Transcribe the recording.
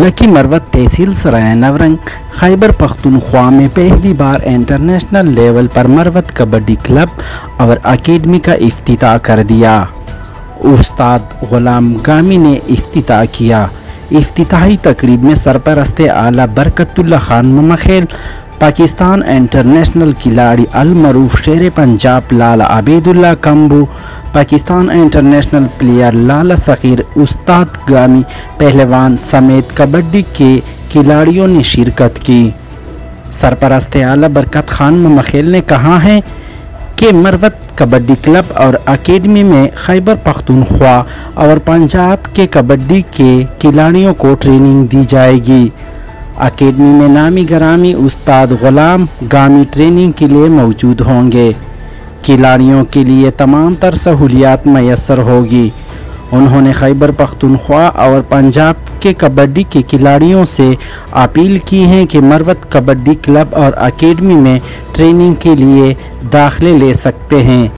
Lucky Marwat तहसील सराय नवरंग खैबर पख्तूनख्वा में पहली बार international level पर मरवत कबड्डी क्लब और अकेडमी का इफ्तिताह कर दिया। उस्ताद गुलाम गामी ने इफ्तिताह किया। इफ्तिताही तकरीब में सरपरस्त आला बरकतुल्ला खान ममखेल, पाकिस्तान इंटरनेशनल खिलाड़ी अल-मरूफ शेर पंजाब लाला आबिदुल्ला कंबू, पाकिस्तान इंटरनेशनल प्लेयर लाला सकीर, उस्ताद गामी पहलवान समेत कबड्डी के खिलाड़ियों ने शिरकत की। सरपरस्त आला बरकत खान ममखेल ने कहा है कि मरवत कबड्डी क्लब और अकेडमी में खैबर पख्तूनख्वा और पंजाब के कबड्डी के खिलाड़ियों को ट्रेनिंग दी जाएगी। अकेडमी में नामी गरामी उस्ताद गुलाम गामी ट्रेनिंग के लिए मौजूद होंगे। खिलाड़ियों के लिए तमाम तर सहूलियात मैसर होगी। उन्होंने खैबर पख्तूनख्वा और पंजाब के कबड्डी के खिलाड़ियों से अपील की है कि मरवत कबड्डी क्लब और अकेडमी में ट्रेनिंग के लिए दाखिले ले सकते हैं।